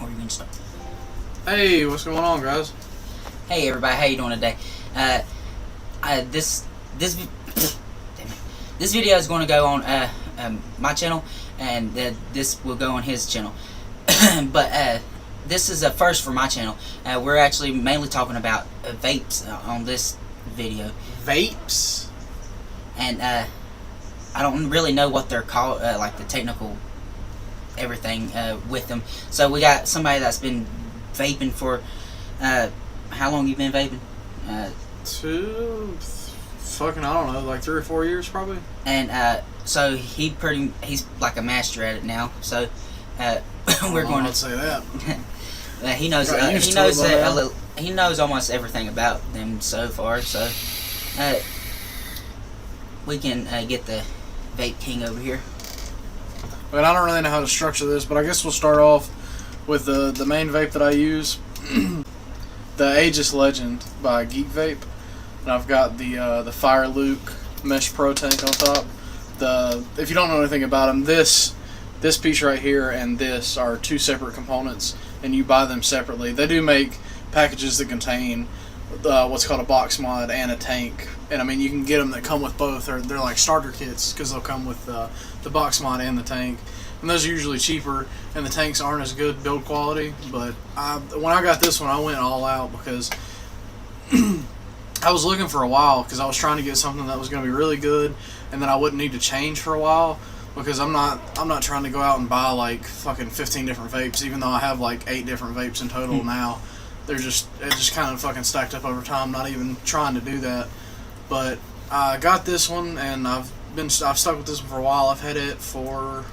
Or you can start. Hey, what's going on, guys? Hey everybody, how you doing today? This video is going to go on my channel, and this will go on his channel. But this is a first for my channel. We're actually mainly talking about vapes on this video. Vapes? And I don't really know what they're called, like the technical everything with them. So we got somebody that's been vaping for how long you been vaping? Fucking, I don't know, like 3 or 4 years probably. And so he's like a master at it now. So we're going to say that. he knows he knows almost everything about them so far. So we can get the vape king over here. But I don't really know how to structure this, but I guess we'll start off with the main vape that I use, the Aegis Legend by Geek Vape, and I've got the Fire Luke Mesh Pro tank on top. If you don't know anything about them, this piece right here and this are two separate components, and you buy them separately. They do make packages that contain what's called a box mod and a tank, and I mean you can get them that come with both, or they're like starter kits because they'll come with the box mod and the tank, and those are usually cheaper, and the tanks aren't as good build quality. But when I got this one, I went all out because I was looking for a while because I was trying to get something that was going to be really good, and then I wouldn't need to change for a while, because I'm not trying to go out and buy like fucking 15 different vapes, even though I have like 8 different vapes in total now. It just kind of fucking stacked up over time, not even trying to do that. But I got this one, and I've stuck with this one for a while. I've had it for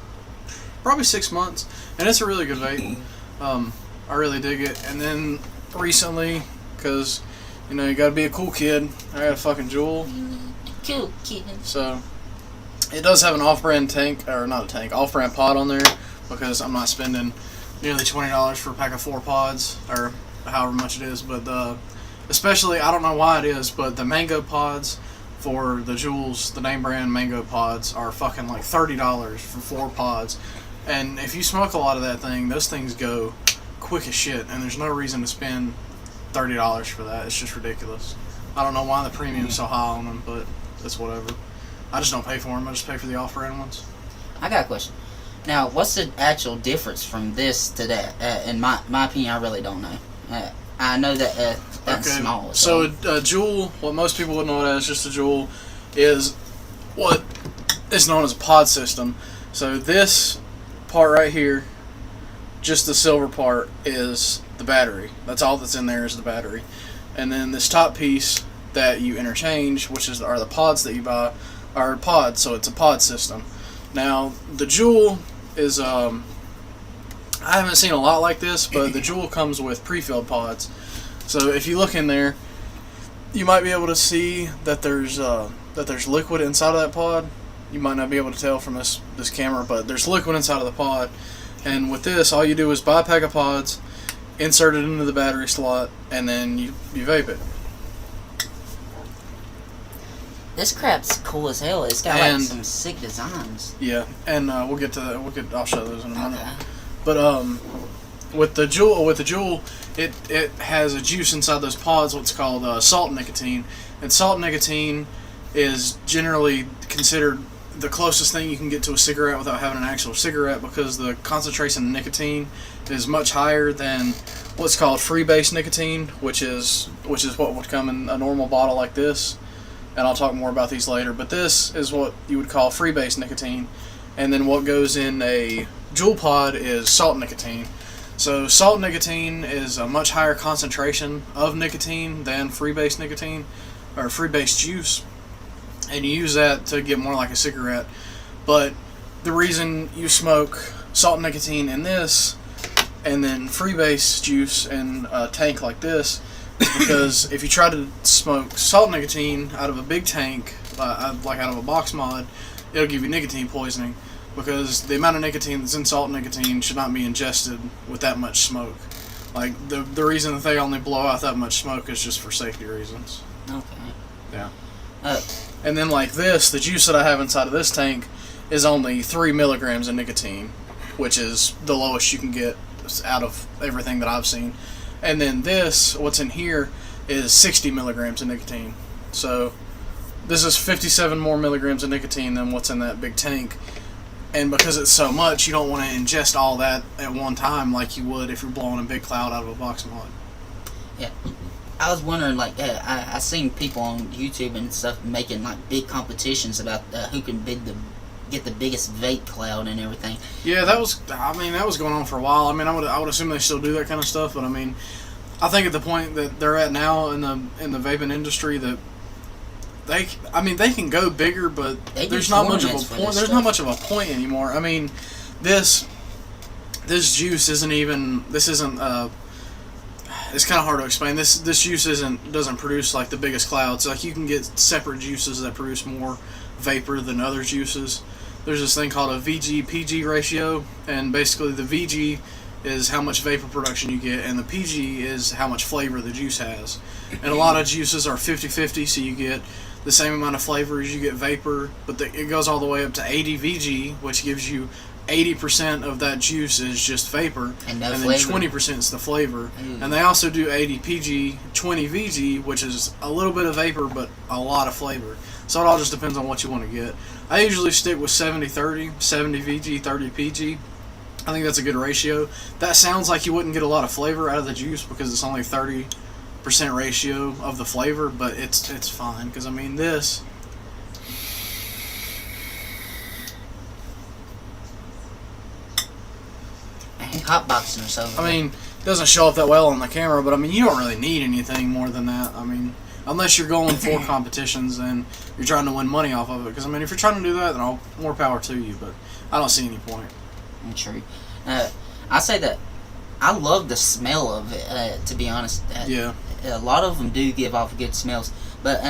probably 6 months, and it's a really good vape. I really dig it. And then recently, because you know you gotta be a cool kid, I got a fucking Juul. Cool kid. So it does have an off-brand tank, or not a tank, off-brand pod on there, because I'm not spending nearly $20 for a pack of 4 pods, or however much it is. But especially, I don't know why it is, but the mango pods for the Juuls, the name brand mango pods, are fucking like $30 for 4 pods. And if you smoke a lot of that thing, those things go quick as shit, and there's no reason to spend $30 for that. It's just ridiculous. I don't know why the premium's so high on them, but it's whatever. I just don't pay for them. I just pay for the off-brand ones. I got a question. Now, what's the actual difference from this to that? In my opinion, I really don't know. I know that that's small. So a Juul, what most people would know it as just a Juul, is what is known as a pod system. So this part right here, just the silver part, is the battery. That's all that's in there is the battery. And then this top piece that you interchange, which are the pods that you buy, are pods, so it's a pod system. Now, the Juul is, I haven't seen a lot like this, but the Juul comes with pre-filled pods. So if you look in there, you might be able to see that there's liquid inside of that pod. You might not be able to tell from this camera, but there's liquid inside of the pod. And with this, all you do is buy a pack of pods, insert it into the battery slot, and then you vape it. This crap's cool as hell. It's got like some sick designs. Yeah, and we'll get to that. I'll show those in a minute. Okay. But with the Juul, it has a juice inside those pods, what's called salt nicotine, and salt nicotine is generally considered the closest thing you can get to a cigarette without having an actual cigarette, because the concentration of nicotine is much higher than what's called freebase nicotine, which is what would come in a normal bottle like this. And I'll talk more about these later, but this is what you would call freebase nicotine. And then what goes in a Juul pod is salt nicotine. So salt nicotine is a much higher concentration of nicotine than freebase nicotine, or freebase juice. And you use that to get more like a cigarette. But the reason you smoke salt nicotine in this, and then freebase juice in a tank like this, because if you try to smoke salt nicotine out of a big tank, like out of a box mod, it'll give you nicotine poisoning, because the amount of nicotine that's in salt nicotine should not be ingested with that much smoke. Like, the reason that they only blow out that much smoke is just for safety reasons. Okay. Yeah. And then like this, the juice that I have inside of this tank is only 3 milligrams of nicotine, which is the lowest you can get out of everything that I've seen. And then this, what's in here, is 60 milligrams of nicotine. So this is 57 more milligrams of nicotine than what's in that big tank. And because it's so much, you don't want to ingest all that at one time like you would if you're blowing a big cloud out of a box mod. Yeah. I was wondering, like, I seen people on YouTube and stuff making like big competitions about who can get the biggest vape cloud and everything. Yeah, that was going on for a while. I mean, I would assume they still do that kind of stuff, but I mean, I think at the point that they're at now in the vaping industry, that they can go bigger, but there's not much of a point. There's not much of a point anymore. I mean, this juice isn't. It's kind of hard to explain. This juice doesn't produce like the biggest clouds. Like, you can get separate juices that produce more vapor than other juices. There's this thing called a VG-PG ratio, and basically the VG is how much vapor production you get, and the PG is how much flavor the juice has. And a lot of juices are 50-50, so you get the same amount of flavor as you get vapor, but it goes all the way up to 80 VG, which gives you 80% of that juice is just vapor, and then flavor. 20% is the flavor. And they also do 80 PG, 20 VG, which is a little bit of vapor but a lot of flavor. So it all just depends on what you want to get. I usually stick with 70-30, 70 VG, 30 PG. I think that's a good ratio. That sounds like you wouldn't get a lot of flavor out of the juice because it's only 30% ratio of the flavor, but it's fine, because I mean, this hotboxing or something. I mean, it doesn't show up that well on the camera, but I mean, you don't really need anything more than that. I mean, unless you're going for competitions and you're trying to win money off of it. Because I mean, if you're trying to do that, then more power to you. But I don't see any point. True. I say that I love the smell of it. To be honest, Yeah. a lot of them do give off good smells. But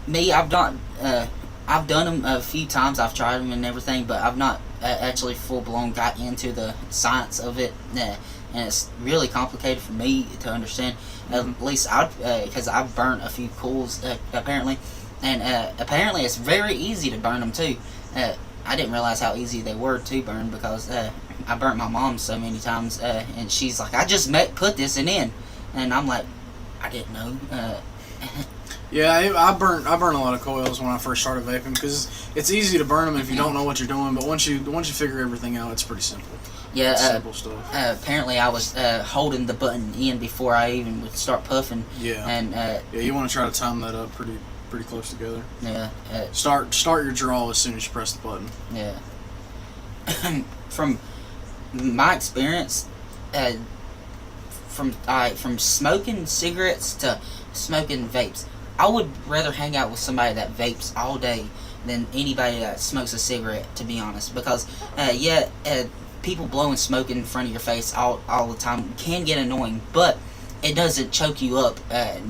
me, I've done them a few times. I've tried them and everything, but I've not actually full blown got into the science of it, and it's really complicated for me to understand. At least because I've burnt a few cools apparently, and apparently it's very easy to burn them too. I didn't realize how easy they were to burn because I burnt my mom so many times, and she's like, "I just put this in," and I'm like, "I didn't know." Yeah, I burnt a lot of coils when I first started vaping because it's easy to burn them if you don't know what you're doing. But once you figure everything out, it's pretty simple. Yeah, it's simple stuff. Apparently I was holding the button in before I even would start puffing. Yeah, and yeah, you want to try to time that up pretty close together. Yeah. Start your draw as soon as you press the button. Yeah. From my experience, from smoking cigarettes to smoking vapes, I would rather hang out with somebody that vapes all day than anybody that smokes a cigarette, to be honest. Because, people blowing smoke in front of your face all the time can get annoying, but it doesn't choke you up.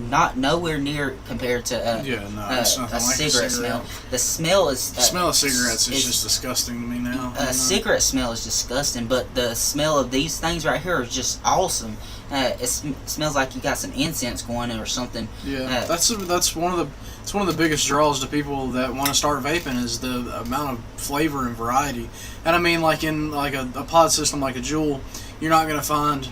Not nowhere near compared to it's nothing a like cigarette smell. The smell is the smell of cigarettes is just disgusting to me now. Cigarette smell is disgusting, but the smell of these things right here is just awesome. It smells like you got some incense going or something. Yeah, that's one of the biggest draws to people that want to start vaping is the amount of flavor and variety. And I mean, like in like a pod system like a Juul, you're not going to find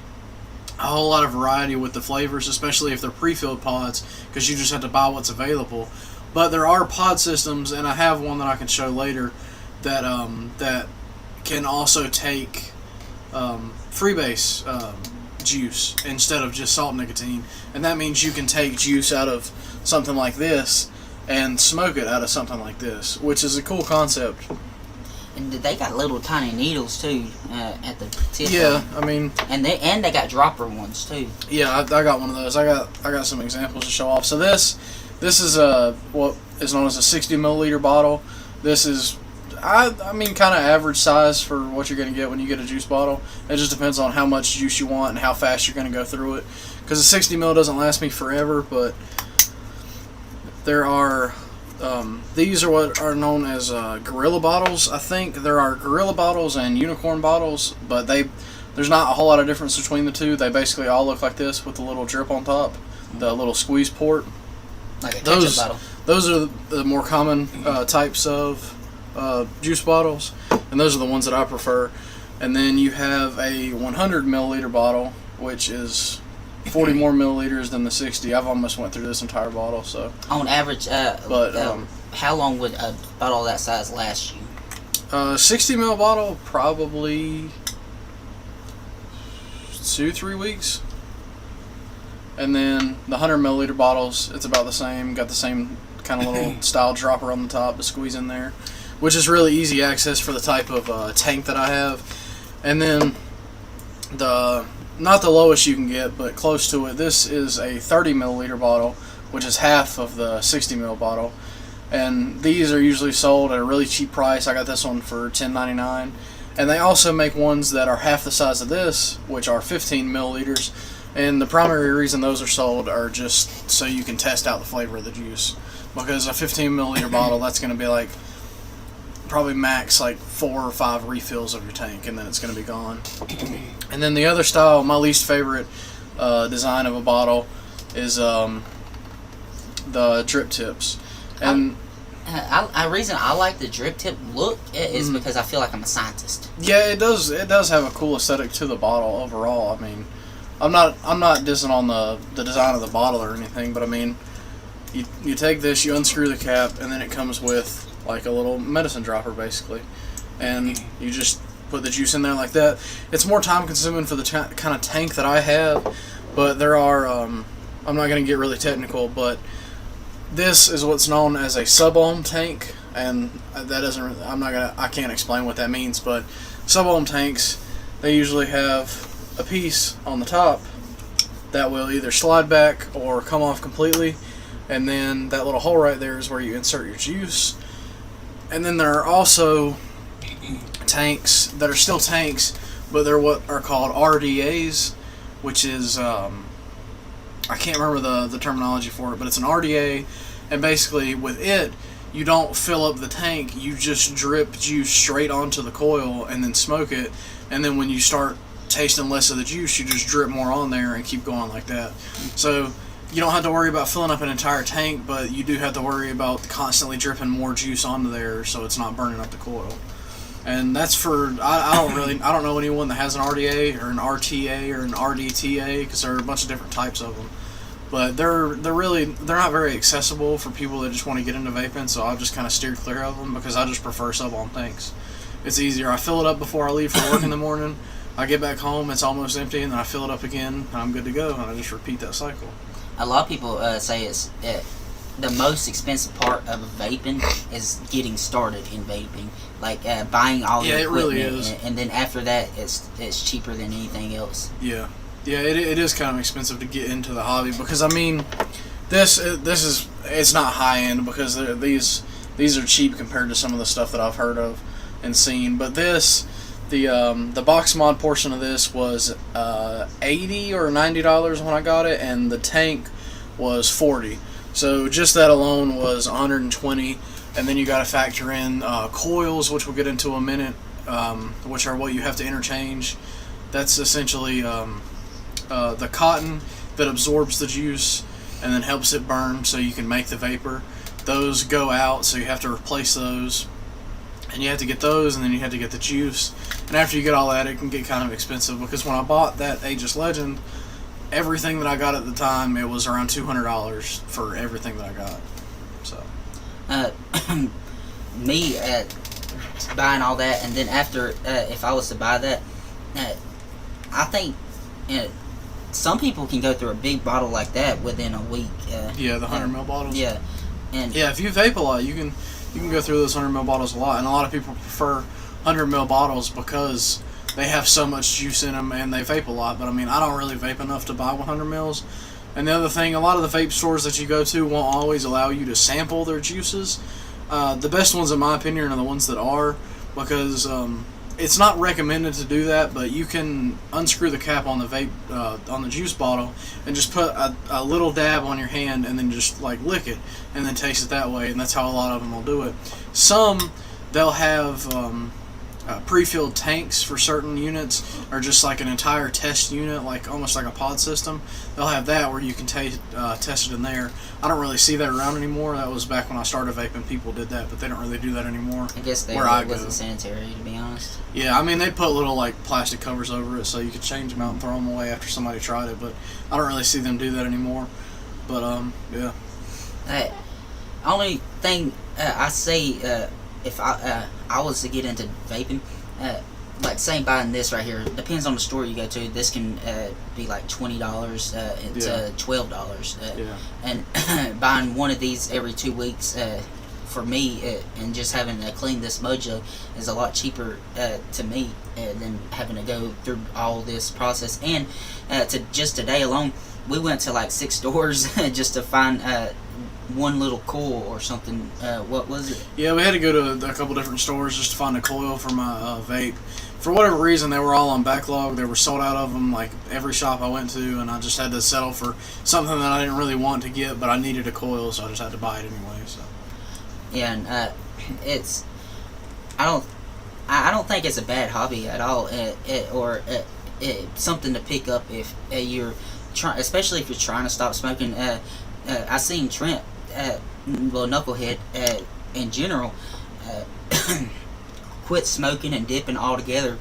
a whole lot of variety with the flavors, especially if they're pre-filled pods, because you just have to buy what's available. But there are pod systems, and I have one that I can show later that that can also take freebase juice instead of just salt nicotine, and that means you can take juice out of something like this and smoke it out of something like this, which is a cool concept. And they got little tiny needles too at the tip. Yeah, I mean, and they got dropper ones too. Yeah, I got one of those. I got some examples to show off. So this is what is known as a 60 milliliter bottle. This is I mean, kind of average size for what you're going to get when you get a juice bottle. It just depends on how much juice you want and how fast you're going to go through it. Because a 60 mil doesn't last me forever, but there are these are what are known as gorilla bottles. I think there are gorilla bottles and unicorn bottles, but there's not a whole lot of difference between the two. They basically all look like this with the little drip on top, the little squeeze port. Like a ketchup bottle. Those are the more common types of juice bottles, and those are the ones that I prefer. And then you have a 100 milliliter bottle, which is 40 more milliliters than the 60. I've almost went through this entire bottle, so. On average, how long would a bottle that size last you? 60 ml bottle, probably 2-3 weeks. And then the 100 milliliter bottles, it's about the same. Got the same kind of little style dropper on the top to squeeze in there, which is really easy access for the type of tank that I have. And then not the lowest you can get, but close to it. This is a 30 milliliter bottle, which is half of the 60 ml bottle. And these are usually sold at a really cheap price. I got this one for $10.99. And they also make ones that are half the size of this, which are 15 milliliters. And the primary reason those are sold are just so you can test out the flavor of the juice. Because a 15 milliliter bottle, that's going to be like probably max like 4 or 5 refills of your tank, and then it's going to be gone. And then the other style, my least favorite design of a bottle is the drip tips. And the reason I like the drip tip look is because I feel like I'm a scientist. Yeah, it does have a cool aesthetic to the bottle overall. I mean, I'm not dissing on the design of the bottle or anything, but I mean, you take this, you unscrew the cap, and then it comes with like a little medicine dropper basically, and you just put the juice in there like that. It's more time consuming for the kind of tank that I have, but there are I'm not going to get really technical, but this is what's known as a sub-ohm tank, and that doesn't I can't explain what that means, but sub-ohm tanks, they usually have a piece on the top that will either slide back or come off completely, and then that little hole right there is where you insert your juice. And then there are also tanks that are still tanks, but they're what are called RDAs, which is I can't remember the terminology for it, but it's an RDA, and basically with it, you don't fill up the tank, you just drip juice straight onto the coil and then smoke it, and then when you start tasting less of the juice, you just drip more on there and keep going like that. So you don't have to worry about filling up an entire tank, but you do have to worry about constantly dripping more juice onto there so it's not burning up the coil. And that's for, I don't know anyone that has an RDA or an RTA or an RDTA, because there are a bunch of different types of them. But they're not very accessible for people that just want to get into vaping, so I've just kind of steered clear of them because I just prefer sub-ohm tanks. It's easier. I fill it up before I leave for work in the morning. I get back home, it's almost empty, and then I fill it up again, and I'm good to go, and I just repeat that cycle. A lot of people say it's the most expensive part of vaping is getting started in vaping, like buying all the equipment, really is. And then after that, it's cheaper than anything else. Yeah, it is kind of expensive to get into the hobby, because I mean, this is, it's not high end because these are cheap compared to some of the stuff that I've heard of and seen, but the box mod portion of this was $80 or $90 when I got it, and the tank was $40. So just that alone was $120, and then you got to factor in coils, which we'll get into in a minute, which are what you have to interchange. That's essentially the cotton that absorbs the juice and then helps it burn so you can make the vapor. Those go out, so you have to replace those. And you have to get those, and then you have to get the juice. And after you get all that, it can get kind of expensive, because when I bought that Aegis Legend, everything that I got at the time, it was around $200 for everything that I got. So, me buying all that, and then after, if I was to buy that, I think some people can go through a big bottle like that within a week. Yeah, the 100 ml bottles. Yeah, and yeah, if you vape a lot, you can go through those 100 ml bottles a lot, and a lot of people prefer 100 ml bottles because they have so much juice in them and they vape a lot. But I mean, I don't really vape enough to buy 100 mils. And the other thing, a lot of the vape stores that you go to won't always allow you to sample their juices. The best ones, in my opinion, are the ones that are, because it's not recommended to do that, but you can unscrew the cap on the vape on the juice bottle and just put a little dab on your hand and then just like lick it and then taste it that way, and that's how a lot of them will do it. Some, they'll have pre-filled tanks for certain units, or just like an entire test unit, like almost like a pod system. They'll have that where you can test it in there. I don't really see that around anymore. That was back when I started vaping. People did that, but they don't really do that anymore. I guess it wasn't sanitary, to be honest. Yeah, I mean, they put little like plastic covers over it so you could change them out and throw them away after somebody tried it, but I don't really see them do that anymore. But yeah. Only thing I say, if I was to get into vaping, like say buying this right here, depends on the store you go to. This can be like $20 to $12, and buying one of these every 2 weeks for me, and just having to clean this mojo is a lot cheaper to me than having to go through all this process. And just today alone, we went to like 6 stores just to find one little coil or something. What was it? Yeah, we had to go to a couple different stores just to find a coil for my vape. For whatever reason, they were all on backlog. They were sold out of them, like every shop I went to, and I just had to settle for something that I didn't really want to get, but I needed a coil, so I just had to buy it anyway. So yeah, and it's I don't think it's a bad hobby at all, or something to pick up if you're trying, especially if you're trying to stop smoking. I seen Trent, well, Knucklehead, in general, quit smoking and dipping altogether,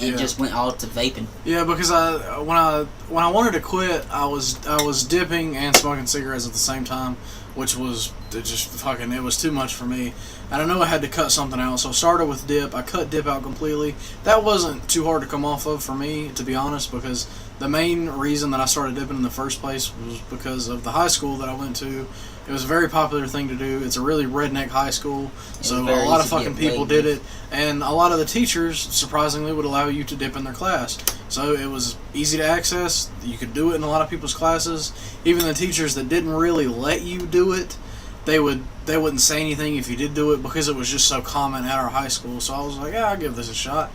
and just went all to vaping. Yeah, because when I wanted to quit, I was dipping and smoking cigarettes at the same time, which was it was too much for me. And I know I had to cut something out, so I started with dip. I cut dip out completely. That wasn't too hard to come off of for me, to be honest, because the main reason that I started dipping in the first place was because of the high school that I went to. It was a very popular thing to do. It's a really redneck high school, so a lot of fucking people did it, and a lot of the teachers, surprisingly, would allow you to dip in their class. So it was easy to access. You could do it in a lot of people's classes. Even the teachers that didn't really let you do it, they wouldn't say anything if you did do it, because it was just so common at our high school. So I was like, yeah, I'll give this a shot.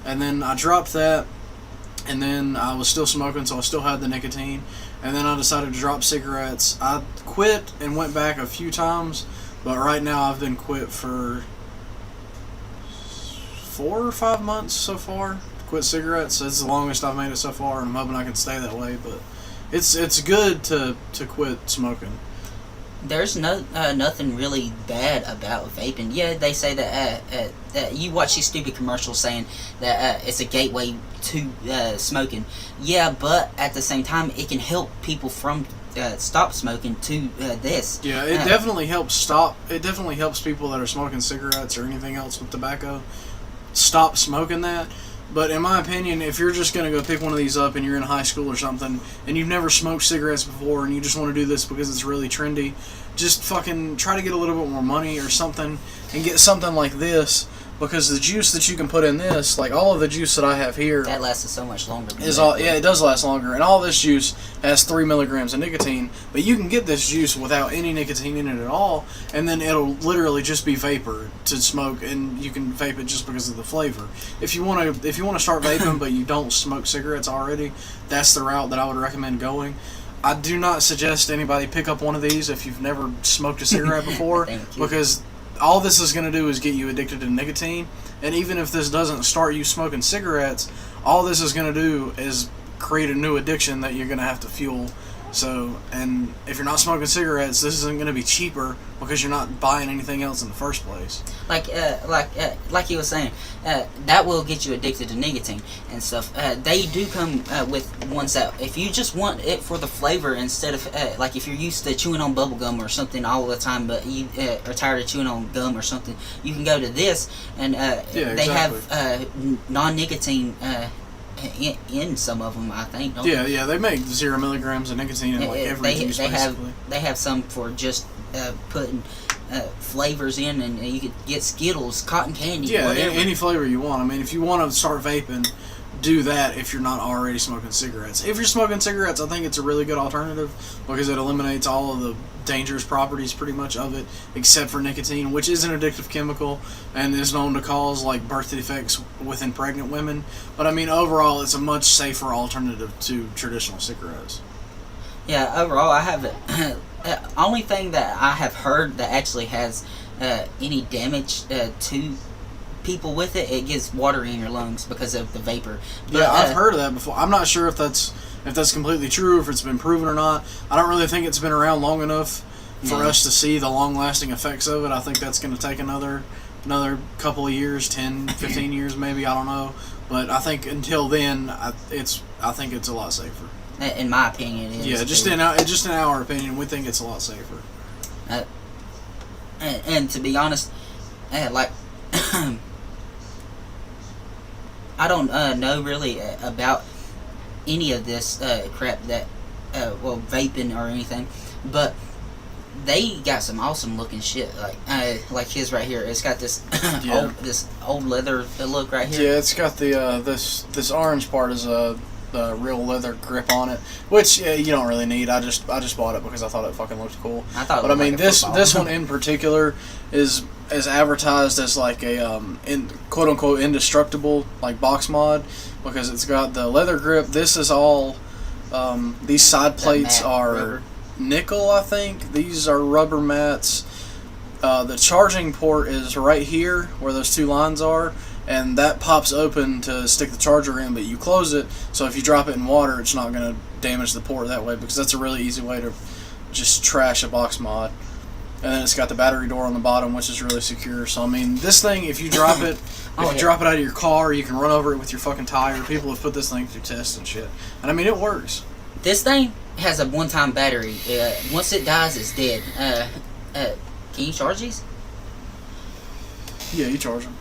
And then I dropped that, and then I was still smoking, so I still had the nicotine. And then I decided to drop cigarettes. I quit and went back a few times, but right now I've been quit for 4 or 5 months so far. Quit cigarettes. It's the longest I've made it so far, and I'm hoping I can stay that way. But it's good to quit smoking. There's nothing really bad about vaping. Yeah, they say that you watch these stupid commercials saying that it's a gateway to smoking. Yeah, but at the same time, it can help people from stop smoking to this. Yeah, it definitely helps stop. It definitely helps people that are smoking cigarettes or anything else with tobacco stop smoking that. But in my opinion, if you're just going to go pick one of these up and you're in high school or something and you've never smoked cigarettes before and you just want to do this because it's really trendy, just fucking try to get a little bit more money or something and get something like this, because the juice that you can put in this, like all of the juice that I have here, that lasts so much longer. Yeah, it does last longer. And all this juice has 3 milligrams of nicotine, but you can get this juice without any nicotine in it at all, and then it'll literally just be vapor to smoke, and you can vape it just because of the flavor. If you want to start vaping but you don't smoke cigarettes already, that's the route that I would recommend going. I do not suggest anybody pick up one of these if you've never smoked a cigarette before, because all this is going to do is get you addicted to nicotine. And even if this doesn't start you smoking cigarettes, all this is going to do is create a new addiction that you're going to have to fuel. So, and if you're not smoking cigarettes, this isn't going to be cheaper because you're not buying anything else in the first place. Like you were saying, that will get you addicted to nicotine and stuff. They do come with ones that, if you just want it for the flavor instead of like if you're used to chewing on bubble gum or something all the time, but you are tired of chewing on gum or something, you can go to this, and they have non-nicotine. In some of them, I think. Yeah, they make 0 milligrams of nicotine in like every juice, basically. They have some for just putting flavors in, and you could get Skittles, cotton candy, whatever. Any flavor you want. I mean, if you want to start vaping, do that if you're not already smoking cigarettes. If you're smoking cigarettes, I think it's a really good alternative because it eliminates all of the dangerous properties pretty much of it, except for nicotine, which is an addictive chemical and is known to cause like birth defects within pregnant women. But I mean, overall, it's a much safer alternative to traditional cigarettes. Yeah, overall, I have only thing that I have heard that actually has any damage to people with it, it gets water in your lungs because of the vapor. But, yeah, I've heard of that before. I'm not sure if that's completely true, if it's been proven or not. I don't really think it's been around long enough for us to see the long-lasting effects of it. I think that's going to take another couple of years, 10, 15 years maybe, I don't know. But I think until then, I think it's a lot safer. In my opinion, it is. Yeah, just in our opinion, we think it's a lot safer. And to be honest, like I don't know really about any of this crap that vaping or anything, but they got some awesome looking shit like his right here. It's got this old leather look right here. Yeah, it's got the this orange part is a real leather grip on it, which you don't really need. I just bought it because I thought it fucking looked cool. I thought, but I mean this one in particular is advertised as like a quote unquote indestructible like box mod because it's got the leather grip. This is all these side plates are rubber. Nickel, I think. These are rubber mats. The charging port is right here where those two lines are, and that pops open to stick the charger in, but you close it, so if you drop it in water, it's not going to damage the port that way, because that's a really easy way to just trash a box mod. And then it's got the battery door on the bottom, which is really secure. So I mean, this thing, if you drop it, drop it out of your car, you can run over it with your fucking tire. People have put this thing through tests and shit, and I mean, it works. This thing has a one-time battery. Once it dies, it's dead. Can you charge these? Yeah, you charge them.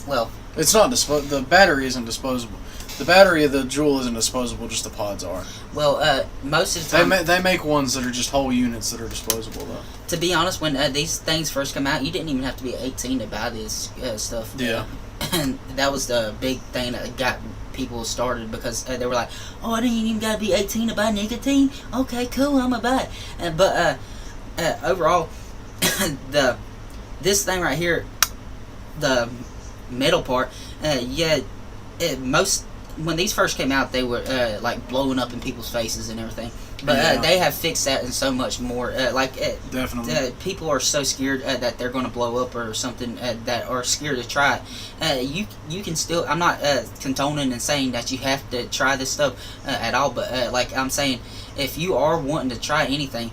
Well, it's not the battery isn't disposable. The battery of the Juul isn't disposable, just the pods are. Well, most of the time they make ones that are just whole units that are disposable though. To be honest, when these things first come out, you didn't even have to be 18 to buy this stuff. Yeah. And that was the big thing that got people started, because they were like, "Oh, I didn't even gotta be 18 to buy nicotine. Okay, cool, I'm gonna buy it." But overall, this thing right here, the metal part, when these first came out, they were like blowing up in people's faces and everything. But they have fixed that and so much more. Definitely. People are so scared that they're going to blow up or something, that are scared to try it. You can still. I'm not condoning and saying that you have to try this stuff at all. But like I'm saying, if you are wanting to try anything,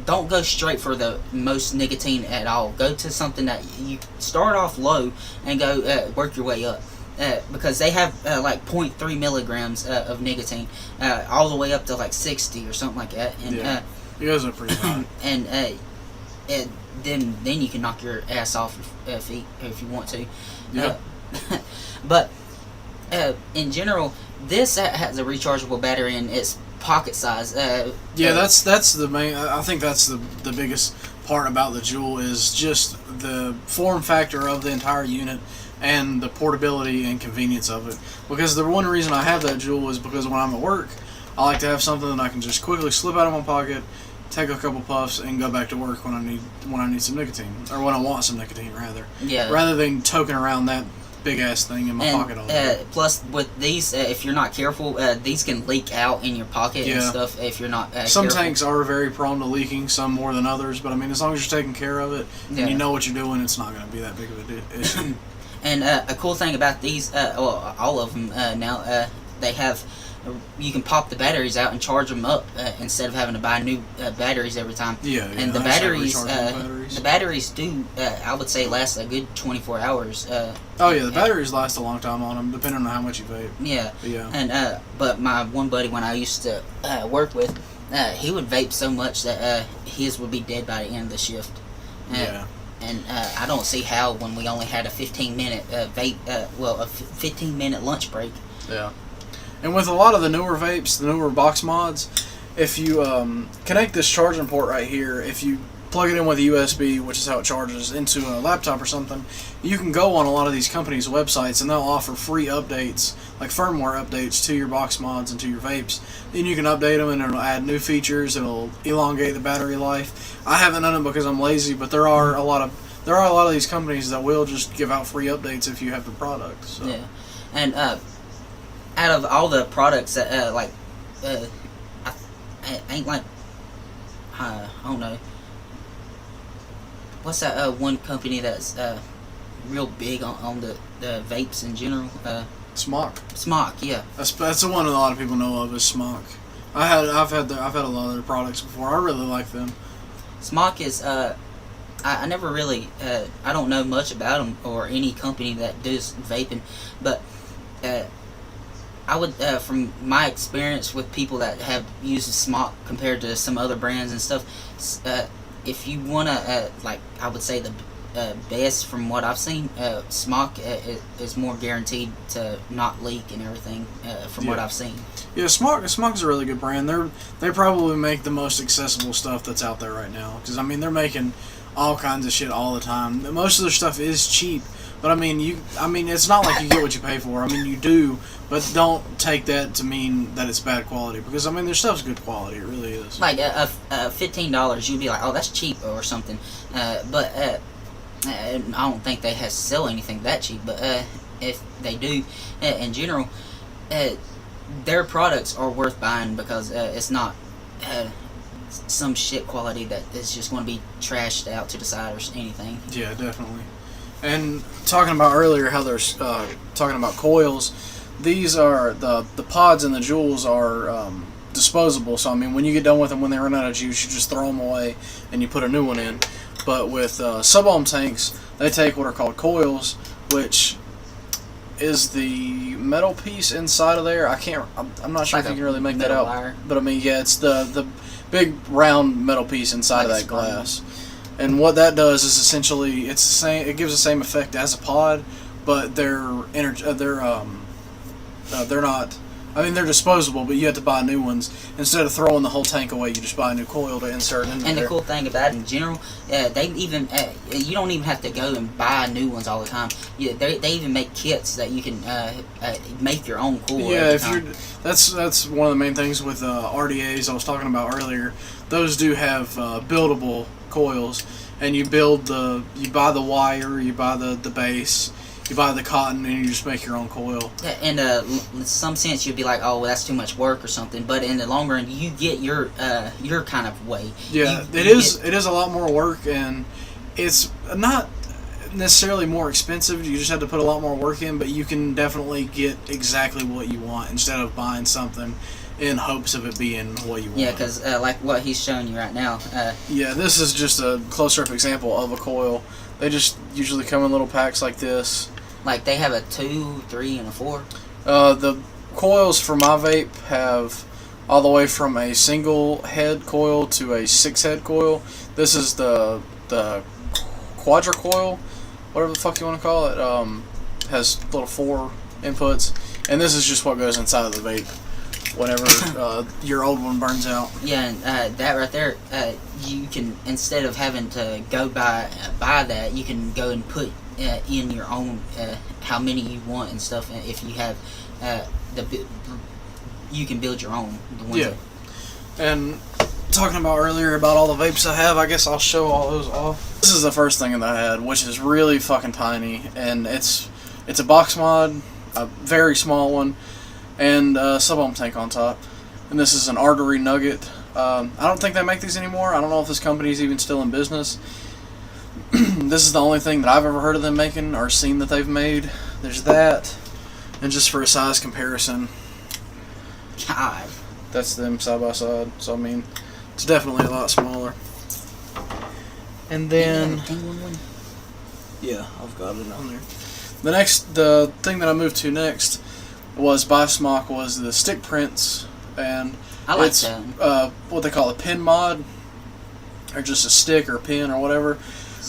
don't go straight for the most nicotine at all. Go to something that you start off low and go work your way up. Because they have like 0.3 milligrams of nicotine, all the way up to like 60 or something like that. And you guys are pretty high. And then you can knock your ass off if you want to. Yeah. But in general, this has a rechargeable battery and it's pocket size. That's the main. I think that's the biggest part about the Juul is just the form factor of the entire unit and the portability and convenience of it. Because the one reason I have that Juul is because when I'm at work, I like to have something that I can just quickly slip out of my pocket, take a couple puffs, and go back to work when I need some nicotine, or when I want some nicotine rather. Yeah. Rather than toking around that big ass thing in my pocket all day. Plus, with these, if you're not careful, these can leak out in your pocket and stuff. If you're not some careful. Tanks are very prone to leaking, some more than others. But I mean, as long as you're taking care of it and you know what you're doing, it's not going to be that big of a issue. And a cool thing about these, all of them now, they have, you can pop the batteries out and charge them up instead of having to buy new batteries every time. Yeah. And the batteries do, I would say, last a good 24 hours. The batteries last a long time on them, depending on how much you vape. Yeah. But yeah. And but my one buddy, when I used to work with, he would vape so much that his would be dead by the end of the shift. Yeah. And I don't see how, when we only had a 15-minute a 15-minute lunch break. Yeah. And with a lot of the newer vapes, the newer box mods, if you connect this charging port right here, if you plug it in with a USB, which is how it charges, into a laptop or something, you can go on a lot of these companies' websites and they'll offer free updates, like firmware updates to your box mods and to your vapes. Then you can update them and it'll add new features, it'll elongate the battery life. I haven't done it because I'm lazy, but there are a lot of these companies that will just give out free updates if you have the product. So. Yeah. And out of all the products that I ain't like, I don't know. What's that one company that's real big on the vapes in general. Smock. Smock, yeah. That's the one a lot of people know of is Smock. I've had a lot of their products before. I really like them. Smock is I never really I don't know much about them or any company that does vaping, but I would from my experience with people that have used Smock compared to some other brands and stuff, if you wanna like I would say the best from what I've seen, Smock is more guaranteed to not leak and everything from what I've seen. Yeah, Smock's a really good brand. They probably make the most accessible stuff that's out there right now. Because I mean, they're making all kinds of shit all the time. Most of their stuff is cheap, but I mean, it's not like you get what you pay for. I mean, you do, but don't take that to mean that it's bad quality. Because I mean, their stuff's good quality. It really is. Like $15, you'd be like, oh, that's cheap or something. But I don't think they sell anything that cheap. But if they do, in general, their products are worth buying because it's not some shit quality that is just going to be trashed out to the side or anything. Yeah, definitely. And talking about earlier how they're talking about coils, these are the pods and the jewels are disposable. So I mean, when you get done with them, when they run out of juice, you just throw them away and you put a new one in. But with sub-ohm tanks, they take what are called coils, which is the metal piece inside of there. I'm not sure if you can really make that out. Wire. But I mean, yeah, it's the big round metal piece inside of that glass. And what that does is essentially it's the same. It gives the same effect as a pod, but they're not. I mean, they're disposable, but you have to buy new ones. Instead of throwing the whole tank away, you just buy a new coil to insert in there. And the cool thing about it in general, they even you don't even have to go and buy new ones all the time. They even make kits that you can make your own coil. Yeah, that's one of the main things with RDAs I was talking about earlier. Those do have buildable coils, and you buy the wire, you buy the base. You buy the cotton and you just make your own coil. Yeah, and in some sense you'd be like, oh, well, that's too much work or something. But in the long run, you get your kind of way. Yeah, it is a lot more work, and it's not necessarily more expensive. You just have to put a lot more work in, but you can definitely get exactly what you want instead of buying something in hopes of it being what you want. Yeah, because like what he's showing you right now. Yeah, this is just a close-up example of a coil. They just usually come in little packs like this. Like they have a 2, 3, and a 4. The coils for my vape have all the way from a single head coil to a 6-head coil. This is the quadra coil, whatever the fuck you want to call it. Has little 4 inputs, and this is just what goes inside of the vape whenever your old one burns out. Yeah, and that right there, you can, instead of having to go buy that, you can go and put in your own how many you want and stuff. If you have you can build your own. Yeah. And talking about earlier about all the vapes I have, I guess I'll show all those off. This is the first thing that I had, which is really fucking tiny, and it's a box mod, a very small one, and a sub-ohm tank on top. And this is an artery nugget. I don't think they make these anymore. I don't know if this company is even still in business. This is the only thing that I've ever heard of them making or seen that they've made. There's that. And just for a size comparison, God, that's them side by side. So I mean, it's definitely a lot smaller. And then, yeah, I've got it on there. The thing that I moved to next was by Smock was the stick prints, and I like it's that. What they call a pin mod, or just a stick or a pin or whatever,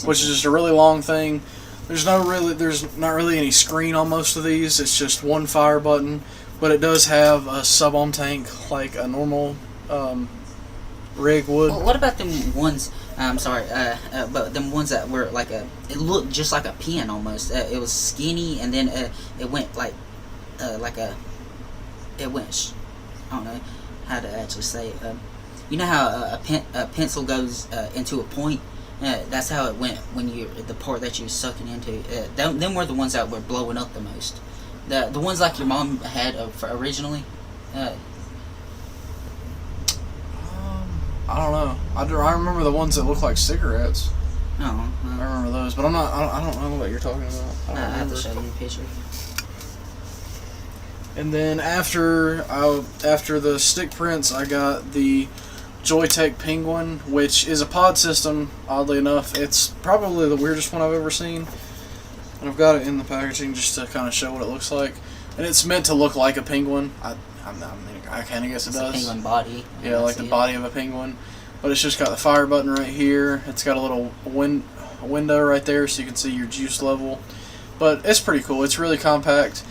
which is just a really long thing. There's not really any screen on most of these. It's just one fire button, but it does have a sub-ohm tank like a normal rig would. Well, what about them ones? I'm sorry, but them ones that were like it looked just like a pin almost. It was skinny, and then it went like it went. I don't know how to actually say it. You know how a pencil goes into a point? That's how it went when the part that you were sucking into. Them were the ones that were blowing up the most. The ones like your mom had originally. I don't know. I remember the ones that look like cigarettes. Oh, I remember those, but I don't know what you're talking about. I I don't have to remember. show you a picture. And then after the stick prints, I got the Joytech Penguin, which is a pod system. Oddly enough, it's probably the weirdest one I've ever seen. And I've got it in the packaging just to kind of show what it looks like. And it's meant to look like a penguin. I kind of guess it It's does. a penguin body. Yeah, like the body of a penguin. But it's just got the fire button right here. It's got a little window right there so you can see your juice level. But it's pretty cool. It's really compact.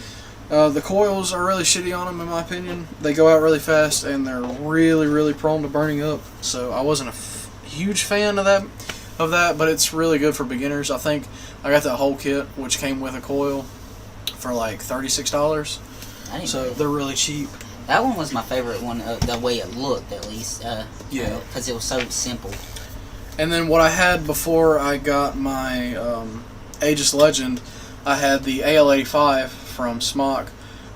The coils are really shitty on them, in my opinion. They go out really fast, and they're really, really prone to burning up. So I wasn't a huge fan of that, but it's really good for beginners. I think I got that whole kit, which came with a coil, for like $36. So they're really cheap. That one was my favorite one, the way it looked, at least. Yeah. Because it was so simple. And then what I had before I got my Aegis Legend, I had the AL85 from Smock,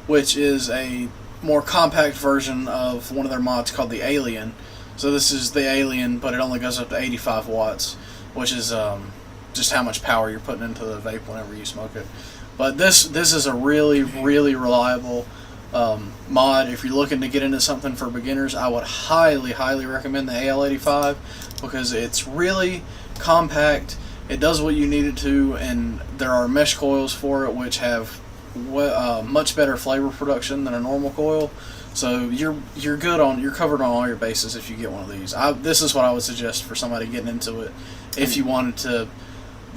which is a more compact version of one of their mods called the Alien. So this is the Alien, but it only goes up to 85 watts, which is just how much power you're putting into the vape whenever you smoke it. But this is a really, really reliable mod. If you're looking to get into something for beginners, I would highly, highly recommend the AL85 because it's really compact. It does what you need it to, and there are mesh coils for it, which have much better flavor production than a normal coil. So you're covered on all your bases if you get one of these. This is what I would suggest for somebody getting into it if you wanted to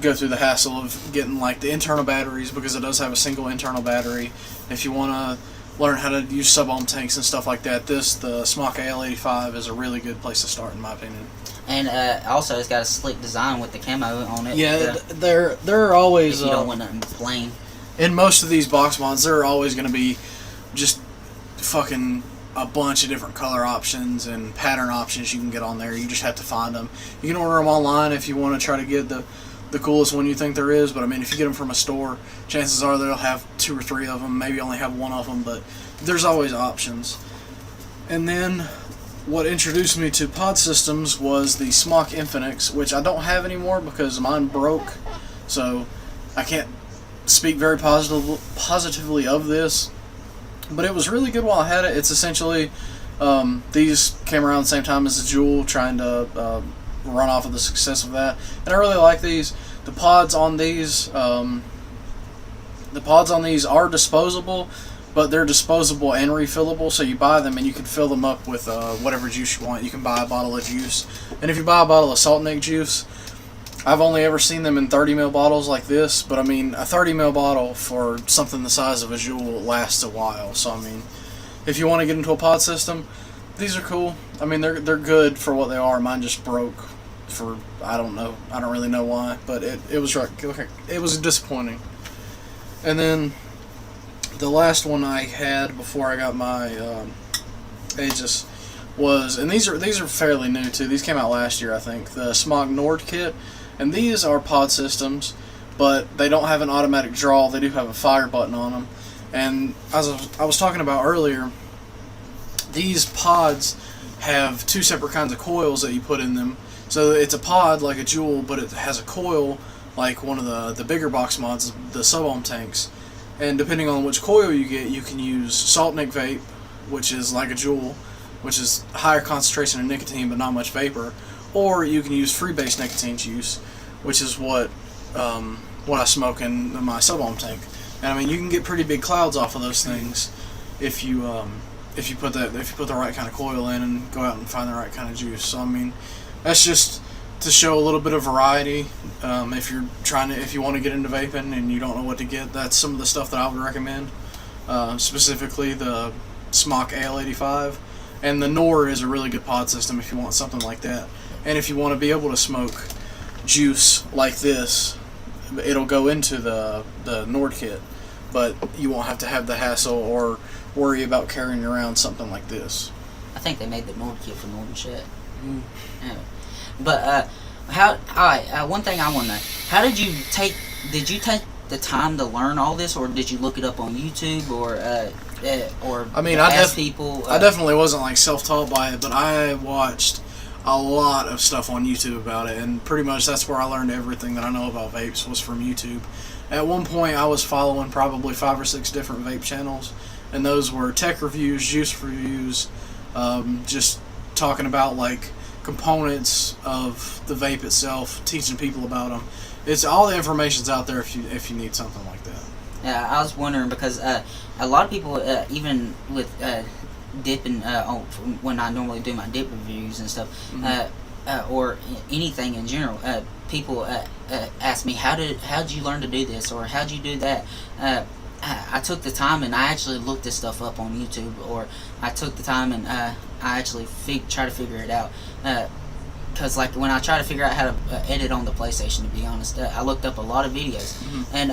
go through the hassle of getting like the internal batteries, because it does have a single internal battery. If you want to learn how to use sub-ohm tanks and stuff like that, the Smock AL85 is a really good place to start, in my opinion. And also, it's got a slick design with the camo on it. Yeah, they're always if you don't want nothing plain. In most of these box mods, there are always going to be just fucking a bunch of different color options and pattern options you can get on there. You just have to find them. You can order them online if you want to try to get the coolest one you think there is, but I mean, if you get them from a store, chances are they'll have 2 or 3 of them, maybe only have 1 of them, but there's always options. And then what introduced me to pod systems was the Smock Infinix, which I don't have anymore because mine broke, so I can't speak very positively of this, but it was really good while I had it. It's essentially these came around the same time as the Juul, trying to run off of the success of that, and I really like these. The pods on these are disposable, but they're disposable and refillable, so you buy them and you can fill them up with whatever juice you want. You can buy a bottle of juice, and if you buy a bottle of salt and egg juice, I've only ever seen them in 30 ml bottles like this, but I mean, a 30 ml bottle for something the size of a Juul lasts a while. So I mean, if you want to get into a pod system, these are cool. I mean, they're good for what they are. Mine just broke for, I don't know. I don't really know why, but it was disappointing. And then the last one I had before I got my Aegis was, and these are fairly new too. These came out last year, I think. The Smog Nord kit. And these are pod systems, but they don't have an automatic draw. They do have a fire button on them. And as I was talking about earlier, these pods have 2 separate kinds of coils that you put in them. So it's a pod like a Juul, but it has a coil like one of the bigger box mods, the sub-ohm tanks. And depending on which coil you get, you can use Salt Nic Vape, which is like a Juul, which is higher concentration of nicotine but not much vapor. Or you can use freebase nicotine juice, which is what I smoke in my sub-ohm tank. And I mean, you can get pretty big clouds off of those things if you put the right kind of coil in and go out and find the right kind of juice. So I mean, that's just to show a little bit of variety. If you want to get into vaping and you don't know what to get, that's some of the stuff that I would recommend. Specifically the Smock AL85, and the Nord is a really good pod system if you want something like that. And if you want to be able to smoke juice like this, it'll go into the Nord kit, but you won't have to have the hassle or worry about carrying around something like this. I think they made the Nord kit for Nord and shit. Mm. Yeah. But one thing I want to know: how did you take the time to learn all this, or did you look it up on YouTube, or I mean, I ask people? I definitely wasn't like self-taught by it, but I watched a lot of stuff on YouTube about it, and pretty much that's where I learned everything that I know about vapes was from YouTube. At one point, I was following probably 5 or 6 different vape channels, and those were tech reviews, juice reviews, just talking about like components of the vape itself, teaching people about them. It's all the information's out there if you need something like that. Yeah, I was wondering because a lot of people, even with dipping, when I normally do my dip reviews and stuff, or anything in general, people ask me how'd you learn to do this, or how'd you do that. I took the time and I actually looked this stuff up on YouTube, or I took the time and I actually try to figure it out. Because like when I try to figure out how to edit on the PlayStation, to be honest, I looked up a lot of videos, and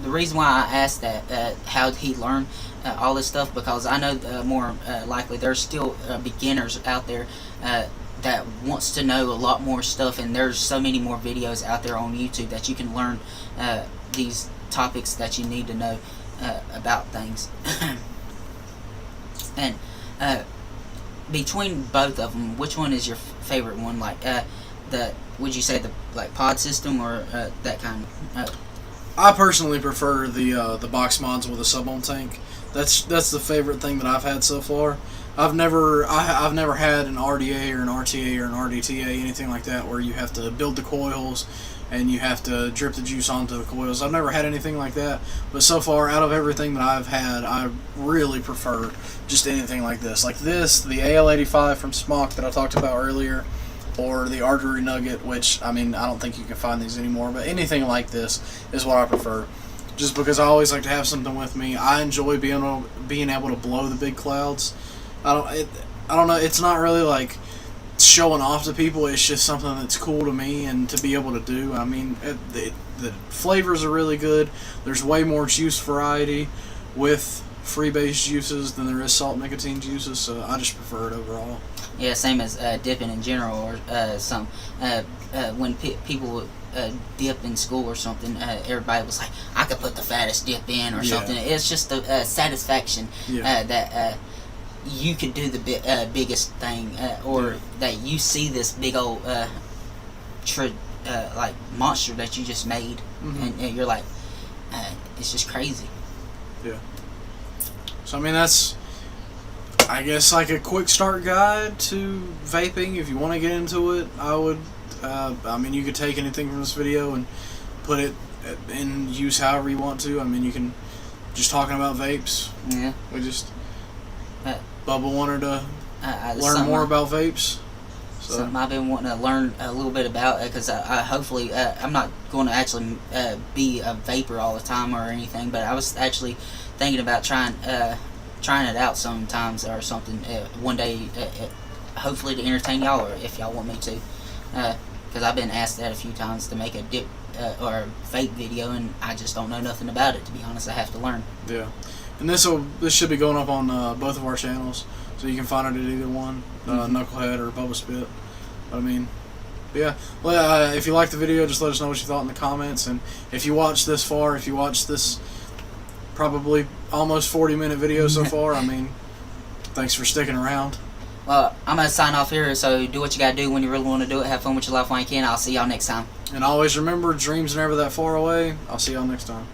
the reason why I asked that, how did he learn all this stuff, because I know more likely there's still beginners out there that wants to know a lot more stuff, and there's so many more videos out there on YouTube that you can learn these topics that you need to know about things. And between both of them, which one is your favorite one? Like would you say the like pod system, or that kind of? I personally prefer the box mods with a sub-ohm tank. That's the favorite thing that I've had so far. I've never had an RDA or an RTA or an RDTA, anything like that, where you have to build the coils and you have to drip the juice onto the coils. I've never had anything like that, but so far, out of everything that I've had, I really prefer just anything like this. Like this, the AL85 from Smock that I talked about earlier, or the Artery Nugget, which, I mean, I don't think you can find these anymore, but anything like this is what I prefer. Just because I always like to have something with me. I enjoy being able to blow the big clouds. I don't know, it's not really like showing off to people, it's just something that's cool to me and to be able to do. I mean, the flavors are really good. There's way more juice variety with freebase juices than there is salt nicotine juices, so I just prefer it overall. Yeah, same as dipping in general, or when people dip in school or something, everybody was like, I could put the fattest dip in or something. It's just the satisfaction that you could do the biggest thing, or that you see this big old like monster that you just made, and you're like, it's just crazy. Yeah. So I mean, that's, I guess, like a quick start guide to vaping. If you want to get into it, I would. I mean, you could take anything from this video and put it in use however you want to. I mean, you can just talking about vapes. Yeah. We just Bubba wanted to learn more about vapes. So something I've been wanting to learn a little bit about, because I hopefully I'm not going to actually be a vapor all the time or anything, but I was actually thinking about trying it out sometimes or something one day, hopefully to entertain y'all, or if y'all want me to, because I've been asked that a few times to make a dip or vape video, and I just don't know nothing about it, to be honest. I have to learn. Yeah, and this should be going up on both of our channels, so you can find it at either one, Knucklehead or Bubba Spit. I mean, yeah. Well, if you liked the video, just let us know what you thought in the comments, and if you watched this far, if you watched this probably almost 40-minute video so far, I mean, thanks for sticking around. Well, I'm going to sign off here, so do what you got to do when you really want to do it. Have fun with your life while you can. I'll see y'all next time. And always remember, dreams are never that far away. I'll see y'all next time.